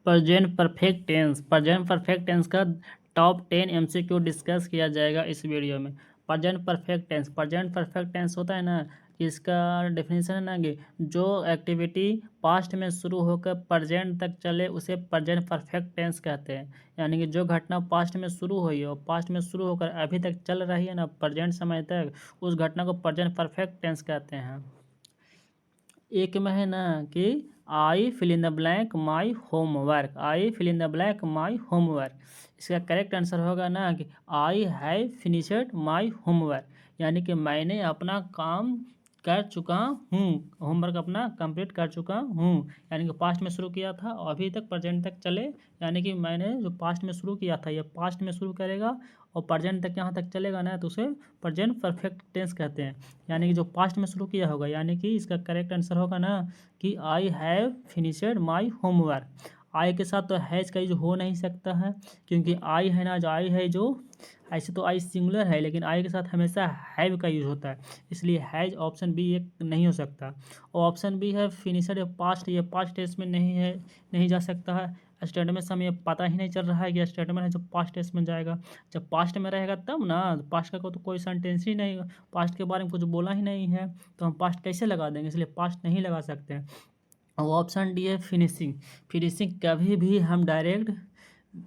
Present perfect tense का top 10 MCQ discuss किया जाएगा इस वीडियो में। प्रेजेंट परफेक्ट टेंस होता है ना, इसका डेफिनेशन है ना कि जो एक्टिविटी पास्ट में शुरू होकर प्रेजेंट तक चले उसे प्रेजेंट परफेक्ट टेंस कहते हैं। यानी कि जो घटना पास्ट में शुरू हुई है और पास्ट में शुरू होकर अभी तक चल रही है ना, प्रेजेंट समय तक, उस घटना को प्रेजेंट परफेक्ट टेंस कहते हैं। एक में है ना कि I fill in the blank my homework, I fill in the blank my homework. इसका करेक्ट आंसर होगा ना कि I have finished my homework, यानी कि मैंने अपना काम कर चुका हूँ, होमवर्क अपना कंप्लीट कर चुका हूँ। यानी कि पास्ट में शुरू किया था और अभी तक प्रेजेंट तक चले, यानी कि मैंने जो पास्ट में शुरू किया था ये पास्ट में शुरू करेगा और प्रेजेंट तक यहाँ तक चलेगा ना, तो उसे प्रेजेंट परफेक्ट टेंस कहते हैं। यानी कि जो पास्ट में शुरू किया होगा, यानी कि इसका करेक्ट आंसर होगा ना कि I have finished my homework. I के साथ तो हैज का यूज हो नहीं सकता है, क्योंकि आई है ना, जो आई है जो ऐसे तो आई सिंगुलर है, लेकिन आई के साथ हमेशा हैव का यूज होता है, इसलिए हैज ऑप्शन बी एक नहीं हो सकता। और ऑप्शन बी है फिनिशड या पास्ट, ये पास्ट टेंस में नहीं है, नहीं जा सकता है। स्टेटमेंट से हमें पता ही नहीं चल रहा है कि स्टेटमेंट है जो पास्ट टेंस में जाएगा। जब पास्ट में रहेगा तब ना, पास्ट का तो कोई सेंटेंस ही नहीं, पास्ट के बारे में कुछ बोला ही नहीं है, तो हम पास्ट कैसे लगा देंगे, इसलिए पास्ट नहीं लगा सकते हैं। और ऑप्शन डी है फिनिशिंग। फिनिशिंग कभी भी हम डायरेक्ट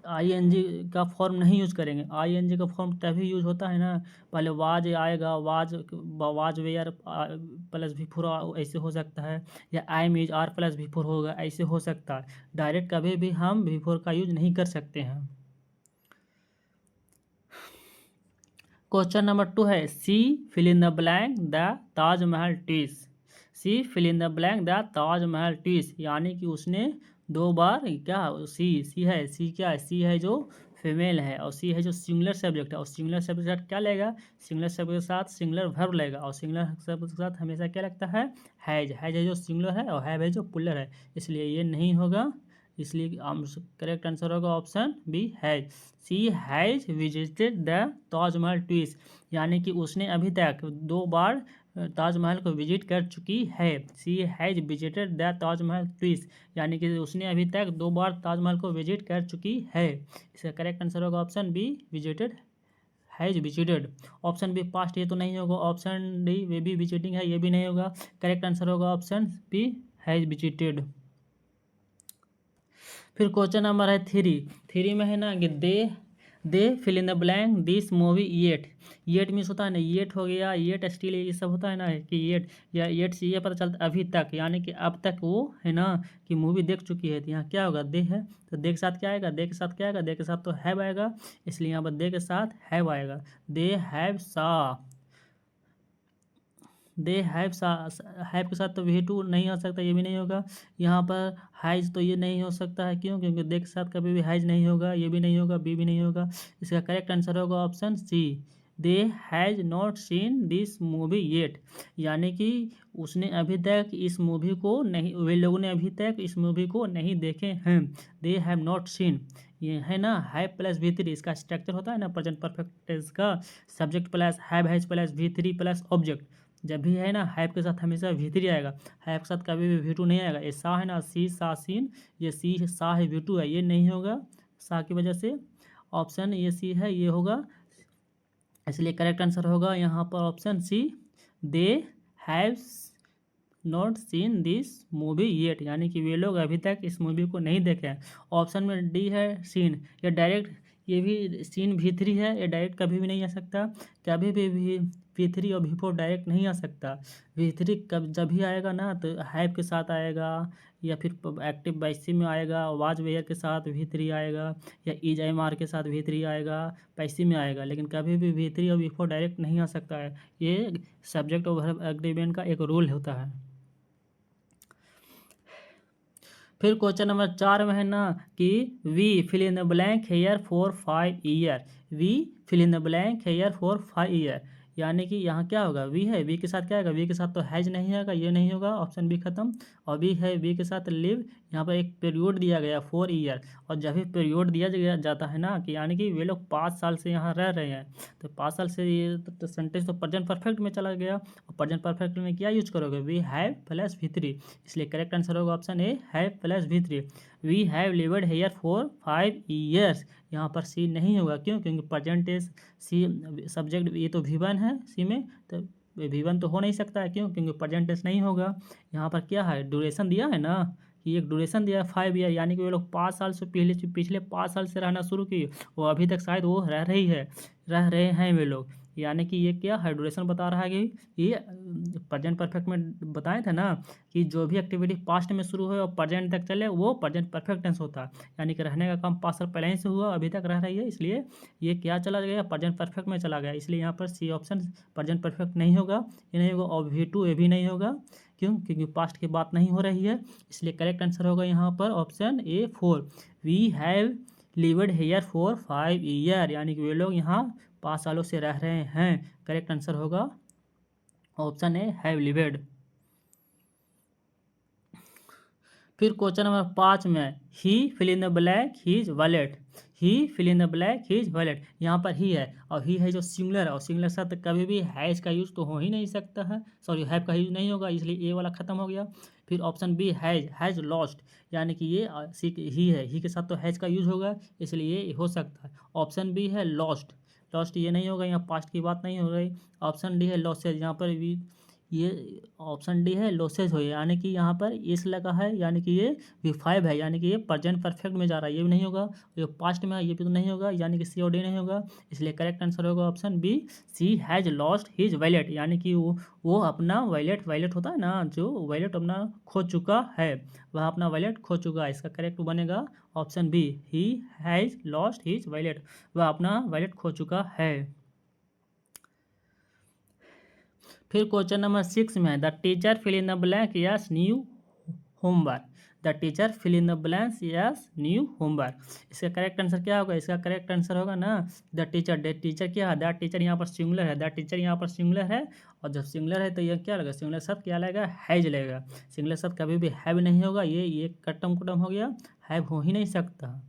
आईएनजी का फॉर्म नहीं यूज करेंगे। आईएनजी का फॉर्म तभी यूज होता है ना, पहले वाज आएगा, वाज वेयर प्लस भी फोर ऐसे हो सकता है, या आई इज आर प्लस भी फोर होगा, ऐसे हो सकता है। डायरेक्ट कभी भी हम भी फोर का यूज नहीं कर सकते हैं। क्वेश्चन नंबर 2 है she fill in the blank the Taj Mahal twice. She fill in the blank the Taj Mahal twice, यानी कि उसने 2 बार क्या, सी है, सी क्या है, सी है जो फीमेल है, और सी है जो सिंगुलर सब्जेक्ट है, और सिंगुलर सब्जेक्ट के साथ क्या लेगा, सिंगुलर सब्जेक्ट के साथ सिंगुलर वर्ब लेगा, और सिंगुलर सब्जेक्ट के साथ हमेशा क्या लगता है, हैज है जो सिंगुलर है और हैव है जो प्लुरल है, इसलिए ये नहीं होगा। इसलिए करेक्ट आंसर होगा option B has. She has visited the Taj Mahal twice, यानी कि उसने अभी तक 2 बार ताजमहल को विजिट कर चुकी है। सी has visited the Taj Mahal twice, यानी कि उसने अभी तक 2 बार ताजमहल को विजिट कर चुकी है। इसका करेक्ट आंसर होगा option B visited, has visited. Option B past ये तो नहीं होगा, ऑप्शन डी वे भी विजिटिंग है, ये भी नहीं होगा। करेक्ट आंसर होगा ऑप्शन बी हैज विजिटेड। फिर क्वेश्चन नंबर है 3 में है ना कि they fill in the blank this movie yet. Yet means होता है ना, येट हो गया, येट स्टिल, ये सब होता है ना कि येट, या येट से ये पता चलता अभी तक, यानी कि अब तक वो है ना कि मूवी देख चुकी है। तो यहाँ क्या होगा, दे है, तो दे के साथ क्या आएगा, दे के साथ क्या आएगा, दे के साथ तो हैव आएगा, इसलिए यहाँ पर दे के साथ हैव आएगा। दे हैव सा, दे हैव हैव के साथ तो वी टू नहीं आ सकता, ये भी नहीं होगा। यहाँ पर हैज तो ये नहीं हो सकता है, क्यों, क्योंकि दे के साथ कभी भी हैज नहीं होगा, ये भी नहीं होगा, बी भी नहीं होगा। इसका करेक्ट आंसर होगा option C, they has not seen this movie yet, यानी कि उसने अभी तक इस मूवी को नहीं, वे लोगों ने अभी तक इस मूवी को नहीं देखे हैं। दे हैव नॉट सीन, ये है ना हैव प्लस वी थ्री, इसका स्ट्रक्चर होता है ना प्रेजेंट परफेक्ट टेंस का, subject plus have has plus V three plus object. जब भी है ना हैव के साथ हमेशा वी थ्री आएगा, हैव के साथ कभी भी वी टू नहीं आएगा। ये सा है ना, सी सा सीन, ये सी सा है वी टू है, ये नहीं होगा सा की वजह से। ऑप्शन ये सी है, ये होगा, इसलिए करेक्ट आंसर होगा यहाँ पर option C, they have not seen this movie yet, यानी कि वे लोग अभी तक इस मूवी को नहीं देखे हैं। ऑप्शन में डी है सीन, ये डायरेक्ट, ये भी सीन भी थ्री है, ये डायरेक्ट कभी भी नहीं आ सकता, कभी भी वी थ्री और वी फोर डायरेक्ट नहीं आ सकता। वी थ्री कब जब भी आएगा ना तो हैव के साथ आएगा, या फिर एक्टिव पैसिव में आएगा, वाज वेयर के साथ वी थ्री आएगा, या इज एम आर के साथ वी थ्री आएगा, पैसिव में आएगा, लेकिन कभी भी वी थ्री और वी फोर डायरेक्ट नहीं आ सकता है। ये सब्जेक्ट और वर्ब एग्रीमेंट का एक रूल होता है। फिर क्वेश्चन नंबर 4 में है ना कि we fill in the blank here for 5 year, we fill in the blank here for 5 year, यानी कि यहाँ क्या होगा, वी है, वी के साथ क्या आएगा, वी के साथ तो हैज नहीं आएगा, ये नहीं होगा, ऑप्शन बी खत्म। और वी है, वी के साथ लिव, यहाँ पर एक पीरियड दिया गया 4 ईयर, और जब भी पीरियड दिया जाता है ना कि यानी कि वे लोग 5 साल से यहाँ रह रहे हैं, तो 5 साल से ये तो सेंटेंस तो प्रेजेंट परफेक्ट में चला गया, और प्रेजेंट परफेक्ट में क्या यूज करोगे, we have plus V three, इसलिए करेक्ट आंसर होगा option A have plus V three. We have lived here for 5 years. यहाँ पर सी नहीं होगा, क्यों? क्योंकि प्रेजेंट टेंस सी सब्जेक्ट ये तो V1 है सी में, तो V1 तो हो नहीं सकता है, क्यों? क्योंकि प्रेजेंट टेंस नहीं होगा। यहाँ पर क्या है, ड्यूरेशन दिया है ना, कि एक ड्यूरेशन दिया है 5 ईयर, यानी कि वे लोग 5 साल से पिछले 5 साल से रहना शुरू किए, वो अभी तक शायद वो रह रहे हैं वे लोग, यानी कि ये क्या है, ड्यूरेशन बता रहा है कि ये प्रेजेंट परफेक्ट में बताए थे ना कि जो भी एक्टिविटी पास्ट में शुरू हो और प्रेजेंट तक चले वो प्रेजेंट परफेक्ट टेंस होता है, यानी कि रहने का काम 5 साल पहले ही से हुआ, अभी तक रह रही है, इसलिए ये क्या चला गया, प्रेजेंट परफेक्ट में चला गया, इसलिए यहाँ पर सी ऑप्शन प्रेजेंट परफेक्ट नहीं होगा, ये नहीं होगा, और V2 ये भी नहीं होगा, क्यों? क्योंकि पास्ट की बात नहीं हो रही है, इसलिए करेक्ट आंसर होगा यहाँ पर option A 4। We have lived here for 5 year, यानी कि वे लोग यहाँ 5 सालों से रह रहे हैं। करेक्ट आंसर होगा ऑप्शन ए हैव लिव्ड। फिर क्वेश्चन नंबर 5 में he fill in the blank his wallet, he fill in the blank his wallet, यहाँ पर ही है, और ही है जो सिंगुलर है, और सिंगुलर शब्द कभी भी हैज का यूज तो हो ही नहीं सकता है, सॉरी हैव का यूज नहीं होगा, इसलिए ए वाला खत्म हो गया। फिर ऑप्शन बी हैज लॉस्ट, यानी कि ये ही है, ही के साथ तो हैज का यूज होगा, इसलिए ये हो सकता है। ऑप्शन बी है लॉस्ट, लॉस्ट ये नहीं होगा, यहाँ पास्ट की बात नहीं हो रही। ऑप्शन डी है लॉसेज, यहाँ पर भी ये ऑप्शन डी है लॉसेज हो, यानी कि यहाँ पर इस लगा है, यानी कि ये V5 है, यानी कि ये प्रेजेंट परफेक्ट में जा रहा है, ये भी नहीं होगा, ये पास्ट में है, ये भी तो नहीं होगा, यानी कि सी और डी नहीं होगा, इसलिए करेक्ट आंसर होगा option B, C has lost his wallet, यानी कि वो अपना वॉलेट होता है ना, जो वॉलेट अपना खो चुका है, वह अपना वॉलेट खो चुका है, इसका करेक्ट बनेगा option B, he has lost his wallet, वह अपना वॉलेट खो चुका है। फिर क्वेश्चन नंबर 6 में the teacher fill in the blank yes new homework, the teacher fill in the blanks yes new homework, इसका करेक्ट आंसर क्या होगा, इसका करेक्ट आंसर होगा ना द टीचर क्या है, द टीचर यहाँ पर सिंगुलर है, द टीचर यहाँ पर सिंगुलर है, और जब सिंगुलर है तो ये क्या लगेगा, सिंगुलर शब्द क्या लगेगा, हैज लगेगा, सिंगुलर शब्द कभी भी हैव नहीं होगा, ये कट्टम कुटम हो गया, हैव हो ही नहीं सकता,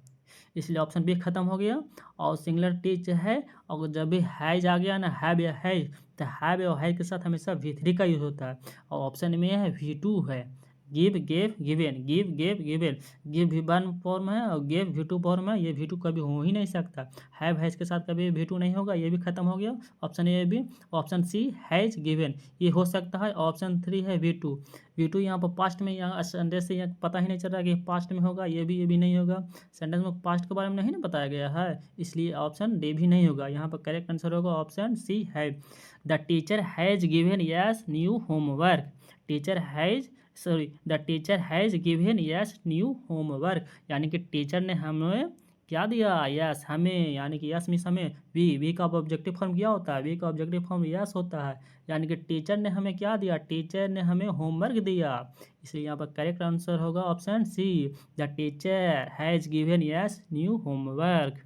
इसलिए ऑप्शन बी खत्म हो गया। और सिंगुलर टीच है, और जब भी हैज आ गया ना, हैव या हैज, तो हैव और हैज के साथ हमेशा V3 का यूज होता है, और ऑप्शन में है V2 है, give gave given, give gave given, give V1 form है और गेव V2 फॉर्म है, ये V2 कभी हो ही नहीं सकता, हैव हैज के साथ कभी V2 नहीं होगा, ये भी खत्म हो गया, ऑप्शन ए भी। ऑप्शन सी हैज गिवेन ये हो सकता है, ऑप्शन 3 है V2 यहाँ पर पास्ट में, यहाँ सेंटेंस से यहाँ पता ही नहीं चल रहा कि पास्ट में होगा, ये भी नहीं होगा, सेंटेंस में पास्ट के बारे में नहीं ना बताया गया है, इसलिए ऑप्शन डी भी नहीं होगा, यहाँ पर करेक्ट आंसर होगा ऑप्शन सी है, the teacher has given yes new homework, the teacher has given yes new homework, यानी कि टीचर ने हमें क्या दिया, यस हमें, यानी कि यस मीन्स हमें, वी का ऑब्जेक्टिव फॉर्म क्या होता है, वी का ऑब्जेक्टिव फॉर्म यस होता है, यानी कि टीचर ने हमें क्या दिया, टीचर ने हमें होमवर्क दिया, इसलिए यहाँ पर करेक्ट आंसर होगा option C, the teacher has given yes new homework.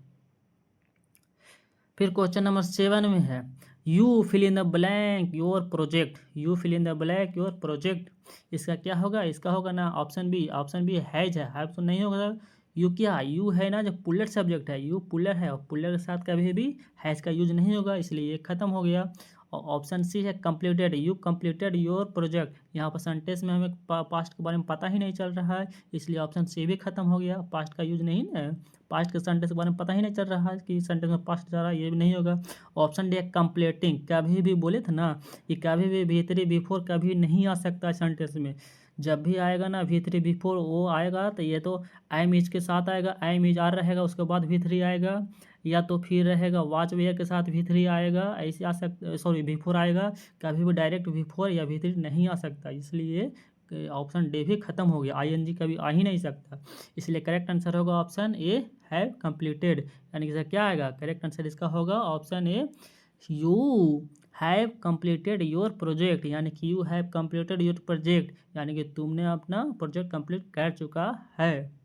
फिर क्वेश्चन नंबर 7 में है you fill in the blank your project, you fill in the blank your project, इसका क्या होगा, इसका होगा ना ऑप्शन बी हैज है, हैव तो नहीं होगा, यू क्या, यू है ना जो पुलर सब्जेक्ट है, यू पुलर है, और पुलर के साथ कभी भी हैज का यूज नहीं होगा, इसलिए ये खत्म हो गया। और ऑप्शन सी है completed, you completed your project, यहाँ पर सेंटेंस में हमें पास्ट के बारे में पता ही नहीं चल रहा है, इसलिए ऑप्शन सी भी खत्म हो गया, पास्ट का यूज नहीं है, पास्ट के सेंटेंस के बारे में पता ही नहीं चल रहा है कि सेंटेंस में पास्ट जा रहा है, ये भी नहीं होगा। ऑप्शन डी है कंप्लीटिंग, कभी भी बोले थे ना कि कभी भी V3 V4 कभी नहीं आ सकता सेंटेंस में, जब भी आएगा ना V3 V4 वो आएगा तो ये तो एम इज के साथ आएगा, एम इज आर रहेगा, उसके बाद V3 आएगा, या तो फिर रहेगा वॉच वेयर के साथ V3 आएगा, ऐसे आ सकता, सॉरी V4 आएगा, कभी भी डायरेक्ट V4 या V3 नहीं आ सकता, इसलिए ऑप्शन डी भी खत्म हो गया, ING कभी आ ही नहीं सकता, इसलिए करेक्ट आंसर होगा ऑप्शन ए हैव कंप्लीटेड, यानी कि क्या आएगा, करेक्ट आंसर इसका होगा option A, you have completed your project, यानी कि you have completed your project, यानी कि तुमने अपना प्रोजेक्ट कंप्लीट कर चुका है।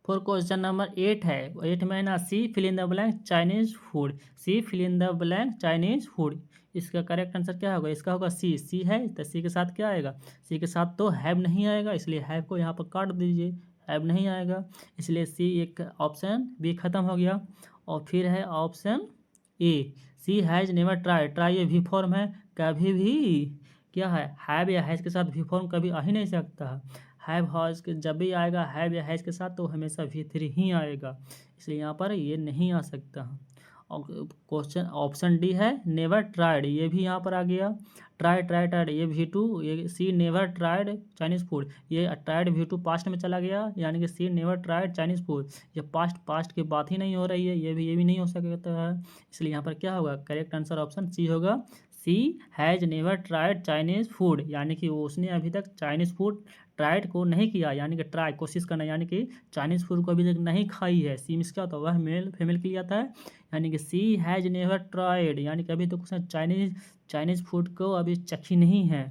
फिर क्वेश्चन नंबर 8 है, 8 में ना she fill in the blank Chinese food, she fill in the blank Chinese food, इसका करेक्ट आंसर क्या होगा, इसका होगा सी है तो सी के साथ क्या आएगा, सी के साथ तो हैव नहीं आएगा, इसलिए हैव को यहाँ पर काट दीजिए, हैव नहीं आएगा, इसलिए सी एक ऑप्शन बी खत्म हो गया। और फिर है option A, C has never try ये वी फॉर्म है, कभी भी क्या है हैव या हैज़ के साथ वी फॉर्म कभी आ ही नहीं सकता, हैव हॉज के जब भी आएगा हैव या हैज़ के साथ तो हमेशा V3 ही आएगा, इसलिए यहाँ पर ये नहीं आ सकता। और क्वेश्चन ऑप्शन डी है नेवर ट्राइड, ये भी यहाँ पर आ गया। ट्राइड ये V2, ये सी नेवर ट्राइड चाइनीज़ फूड, ये ट्राइड V2 पास्ट में चला गया, यानी कि सी नेवर ट्राइड चाइनीज़ फूड, ये पास्ट की बात ही नहीं हो रही है, ये भी नहीं हो सकता है, इसलिए यहाँ पर क्या होगा, करेक्ट आंसर ऑप्शन सी होगा। She has never tried Chinese food, यानी कि उसने अभी तक चाइनीज़ फूड ट्राइड को नहीं किया, यानी कि ट्राई कोशिश करना, यानी कि चाइनीज़ फूड को अभी तक नहीं खाई है। सी मिस क्या होता है, वह मेल फीमेल के लिए आता है, यानी कि सी हैज़ नेवर ट्राइड, यानी कि अभी तक उसने चाइनीज़ फूड को अभी चखी नहीं है।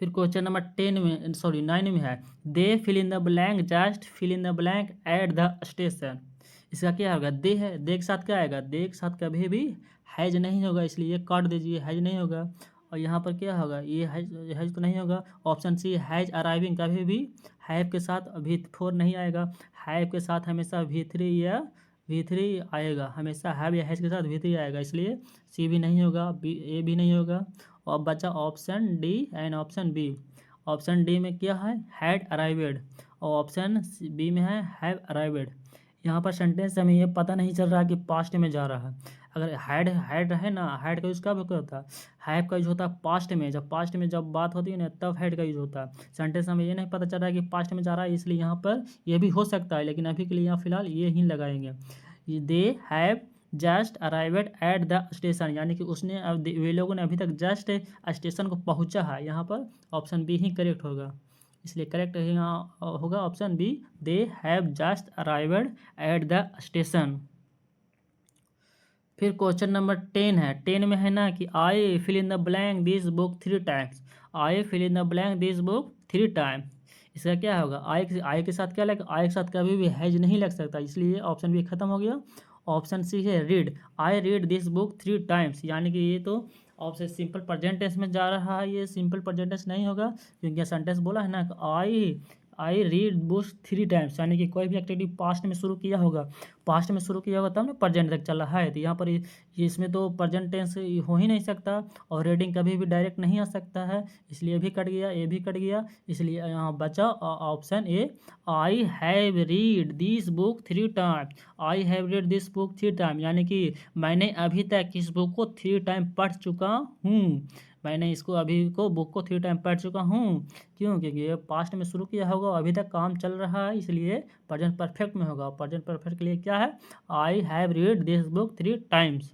फिर क्वेश्चन नंबर 9 में है they fill in the blank just fill in the blank at the station, इसका क्या होगा, दे है, दे के साथ क्या आएगा, दे के साथ कभी भी हैज नहीं होगा, इसलिए ये काट दीजिए, हैज नहीं होगा। और यहाँ पर क्या होगा, ये हैज तो नहीं होगा। ऑप्शन सी हैज अराइविंग, कभी भी हैव के साथ V4 नहीं आएगा, हैव के साथ हमेशा V3 या V3 आएगा, हमेशा हैव या हैज के साथ V3 आएगा, इसलिए सी भी नहीं होगा, ए भी नहीं होगा। और बचा option D and option B. Option D में क्या है, हैड अराइवेड, और ऑप्शन बी में है हैव अराइवेड। यहाँ पर सेंटेंस हमें ये पता नहीं चल रहा कि पास्ट में जा रहा है। अगर हैड है ना, हैड का यूज़ कब होता है, हैव का यूज होता है पास्ट में, जब बात होती है ना तब हैड का यूज होता है। सेंटेंस हमें ये नहीं पता चल रहा है कि पास्ट में जा रहा है, इसलिए यहाँ पर ये भी हो सकता है, लेकिन अभी के लिए यहाँ फिलहाल ये ही लगाएंगे। They have just arrived at the station, यानी कि उसने वे लोगों ने अभी तक जस्ट स्टेशन को पहुंचा है, यहाँ पर ऑप्शन बी ही करेक्ट होगा, इसलिए करेक्ट यहाँ होगा option B, they have just arrived at the station. फिर क्वेश्चन नंबर 10 है, 10 में है ना कि I fill in the blank this book 3 times, I fill in the blank this book 3 times, इसका क्या होगा, आई के साथ क्या लग, आई के साथ कभी भी हैज नहीं लग सकता, इसलिए ऑप्शन बी खत्म हो गया। ऑप्शन सी है read, I read this book 3 times, यानी कि ये तो ऑप्शन सिंपल प्रेजेंट टेंस में जा रहा है, ये सिंपल प्रेजेंट टेंस नहीं होगा, क्योंकि सेंटेंस बोला है ना आई रीड बुक्स 3 टाइम्स, यानी कि कोई भी एक्टिविटी पास्ट में शुरू किया होगा, तब ना प्रेजेंट तक चला है, तो यहाँ पर इसमें तो प्रेजेंट टेंस हो ही नहीं सकता, और रीडिंग कभी भी डायरेक्ट नहीं आ सकता है, इसलिए भी कट गया, ए भी कट गया, इसलिए यहाँ बचा option A, I have read this book 3 time, I have read this book 3 time, यानी कि मैंने अभी तक इस बुक को 3 टाइम पढ़ चुका हूँ, मैंने इसको अभी को बुक को 3 टाइम पढ़ चुका हूँ। क्यों, क्योंकि ये पास्ट में शुरू किया होगा, अभी तक काम चल रहा है, इसलिए प्रेजेंट परफेक्ट में होगा। प्रेजेंट परफेक्ट के लिए क्या है, I have read this book 3 times.